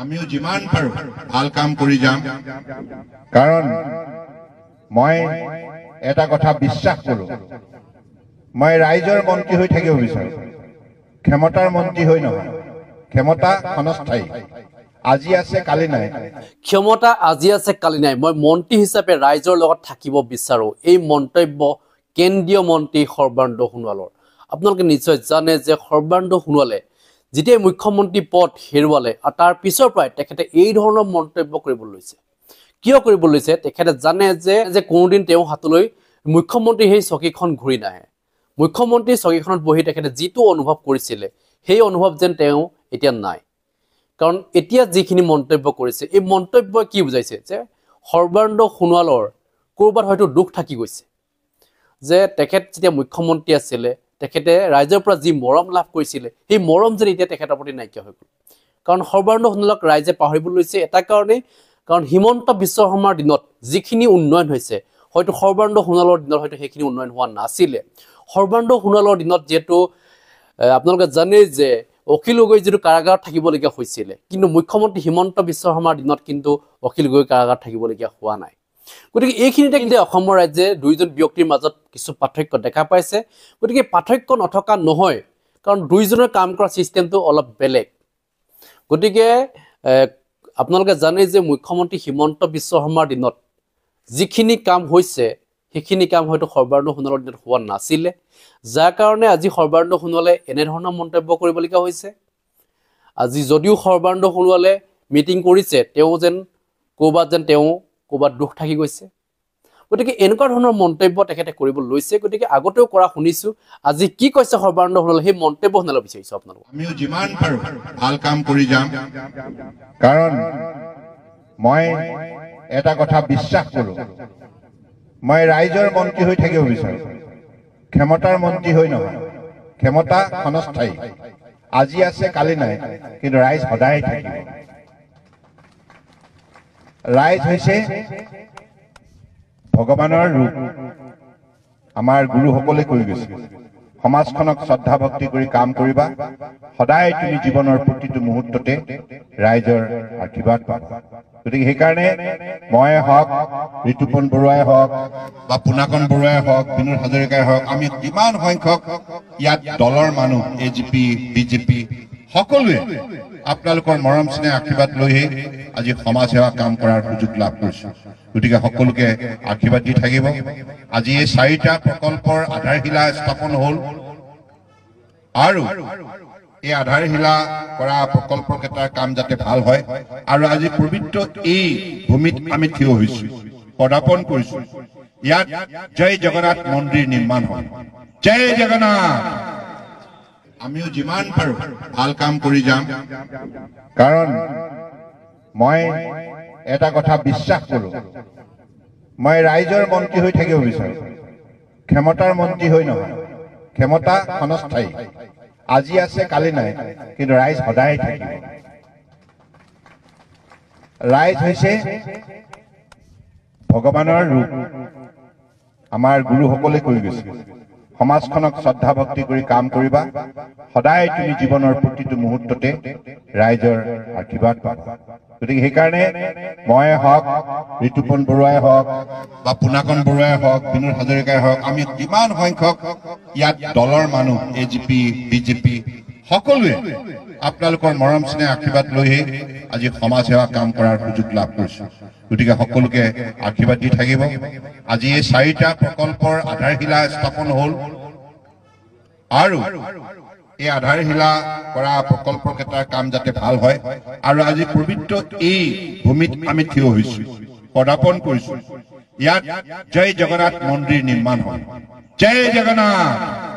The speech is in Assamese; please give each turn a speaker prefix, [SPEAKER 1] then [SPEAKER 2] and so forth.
[SPEAKER 1] আমিও যিমান পাৰো ভাল কাম কৰি যাম কাৰণ মই এটা কথা বিশ্বাস কৰো মই ৰাইজৰ মন্ত্ৰী হৈ থাকিব বিচাৰো ক্ষমতাৰ মন্ত্ৰী হৈ নহয় ক্ষমতা ক্ষণস্থায়ী আজি আছে কালি নাই
[SPEAKER 2] ক্ষমতা আজি আছে কালি নাই মই মন্ত্ৰী হিচাপে ৰাইজৰ লগত থাকিব বিচাৰো এই মন্তব্য কেন্দ্ৰীয় মন্ত্ৰী সৰ্বানন্দ সোণোৱালৰ আপোনালোকে নিশ্চয় জানে যে সৰ্বানন্দ সোণোৱালে যেতিয়া মুখ্যমন্ত্ৰী পদ হেৰুৱালে আৰু তাৰ পিছৰ পৰাই তেখেতে এই ধৰণৰ মন্তব্য কৰিবলৈ লৈছে কিয় কৰিব লৈছে তেখেতে জানে যে কোনোদিন তেওঁ হাতলৈ মুখ্যমন্ত্ৰী সেই চকীখন ঘূৰি নাহে মুখ্যমন্ত্ৰী চকীখনত বহি তেখেতে যিটো অনুভৱ কৰিছিলে সেই অনুভৱ যেন তেওঁ এতিয়া নাই কাৰণ এতিয়া যিখিনি মন্তব্য কৰিছে এই মন্তব্যই কি বুজাইছে যে সৰ্বানন্দ সোণোৱালৰ কৰবাত হয়তো দুখ থাকি গৈছে যে তেখেত যেতিয়া মুখ্যমন্ত্ৰী আছিলে তেখেতে ৰাইজৰ পৰা যি মৰম লাভ কৰিছিলে সেই মৰম যেন এতিয়া তেখেতৰ প্ৰতি নাইকিয়া হৈ গ'ল কাৰণ সৰ্বানন্দ সোণোৱালক ৰাইজে পাহৰিবলৈ লৈছে এটা কাৰণেই কাৰণ হিমন্ত বিশ্ব শৰ্মাৰ দিনত যিখিনি উন্নয়ন হৈছে হয়তো সৰ্বানন্দ সোণোৱালৰ দিনত হয়তো সেইখিনি উন্নয়ন হোৱা নাছিলে সৰ্বানন্দ সোণোৱালৰ দিনত যেহেতু আপোনালোকে জানে যে অখিল গগৈ যিটো কাৰাগাৰত থাকিবলগীয়া হৈছিলে কিন্তু মুখ্যমন্ত্ৰী হিমন্ত বিশ্ব শৰ্মাৰ দিনত কিন্তু অখিল গগৈ কাৰাগাৰত থাকিবলগীয়া হোৱা নাই গতিকে এইখিনিতে কিন্তু অসমৰ ৰাজ্যে দুইজন ব্যক্তিৰ মাজত কিছু পাৰ্থক্য দেখা পাইছে গতিকে পাৰ্থক্য নথকা নহয় কাৰণ দুইজনৰ কাম কৰা চিষ্টেমটো অলপ বেলেগ গতিকে আপোনালোকে জানে যে মুখ্যমন্ত্ৰী হিমন্ত বিশ্ব শৰ্মাৰ দিনত যিখিনি কাম হৈছে সেইখিনি কাম হয়তো সৰ্বানন্দ সোণোৱালৰ দিনত হোৱা নাছিলে যাৰ কাৰণে আজি সৰ্বানন্দ সোণোৱালে এনেধৰণৰ মন্তব্য কৰিবলগীয়া হৈছে আজি যদিও সৰ্বানন্দ সোণোৱালে মিটিং কৰিছে তেওঁ যেন ক'ৰবাত দুখ থাকি গৈছে গতিকে এনেকুৱা ধৰণৰ মন্তব্য তেখেতে কৰিব লৈছে গতিকে আগতেও কৰা শুনিছো আজি কি কৈছে সৰ্বানন্দ সোণোৱালে সেই মন্তব্য শুনাব বিচাৰিছো আপোনালোক
[SPEAKER 1] আমিও যিমান পাৰো ভাল কাম কৰি যাম কাৰণ মই এটা কথা বিশ্বাস কৰো মই ৰাইজৰ মন্ত্ৰী হৈ থাকিব বিচাৰো ক্ষমতাৰ মন্ত্ৰী হৈ নহয় ক্ষমতা ক্ষণস্থায়ী আজি আছে কালি নাই কিন্তু ৰাইজ সদায় থাকিব ৰাইজ হৈছে ভগৱানৰ ৰূপ আমাৰ গুৰুসকলে কৈ গৈছে সমাজখনক শ্ৰদ্ধা ভক্তি কৰি কাম কৰিবা সদায় তুমি জীৱনৰ প্ৰতিটো মুহূৰ্ততে ৰাইজৰ আশীৰ্বাদ পাবা গতিকে সেইকাৰণে মই হওক ঋতুপন বৰুৱাই হওক বা পুনাকন বৰুৱাই হওক বিনোদ হাজৰিকাই হওক আমি কিমান সংখ্যক ইয়াত দলৰ মানুহ এজিপি বিজেপি সকলোৱে আপোনালোকৰ মৰম স্নেহ আশীৰ্বাদ লৈহে আজি সমাজ সেৱা কাম কৰাৰ সুযোগ লাভ কৰিছো গতিকে সকলোকে আশীৰ্বাদ দি থাকিব আজি এই 4টা প্ৰকল্পৰ আধাৰশিলা স্থাপন হ'ল আৰু এই আধাৰশিলা কৰা প্ৰকল্পকেইটাৰ কাম যাতে ভাল হয় আৰু আজি পবিত্ৰ এই ভূমিত আমি থিয় হৈছো পদাৰ্পণ কৰিছো ইয়াত জয় জগন্নাথ মন্দিৰ নিৰ্মাণ হ'ল জয় জগন্নাথ আমিও যিমান পাৰো ভাল কাম কৰি যাম কাৰণ মই এটা কথা বিশ্বাস কৰো মই ৰাইজৰ মন্ত্ৰী হৈ থাকিব বিচাৰো ক্ষমতাৰ মন্ত্ৰী হৈ নহয় ক্ষমতা ক্ষণস্থায়ী আজি আছে কালি নাই কিন্তু ৰাইজ সদায় থাকিব ৰাইজ হৈছে ভগৱানৰ ৰূপ আমাৰ গুৰুসকলে কৈ গৈছে সমাজখনক শ্ৰদ্ধা ভক্তি কৰি কাম কৰিবা সদায় তুমি জীৱনৰ প্ৰতিটো মুহূৰ্ততে ৰাইজৰ আশীৰ্বাদ পাবা গতিকে সেইকাৰণে মই হওক ঋতুপন বৰুৱাই হওক বা পুনাকন বৰুৱাই হওক বিনোদ হাজৰিকাই হওক আমি কিমান সংখ্যক ইয়াত দলৰ মানুহ এজিপি বিজেপি সকলোৱে আপোনালোকৰ মৰম স্নেহ আশীৰ্বাদ লৈহে আজি সমাজ সেৱা কাম কৰাৰ সুযোগ লাভ কৰিছো গতিকে সকলোকে আশীৰ্বাদ দি থাকিব আজি এই 4টা প্ৰকল্পৰ আধাৰশিলা স্থাপন হ'ল আৰু এই আধাৰশিলা কৰা প্ৰকল্পকেইটাৰ কাম যাতে ভাল হয় আৰু আজি পবিত্ৰ এই ভূমিত আমি থিয় হৈছো পদাৰ্পণ কৰিছো ইয়াত জয় জগন্নাথ মন্দিৰ নিৰ্মাণ হ'ল জয় জগন্নাথ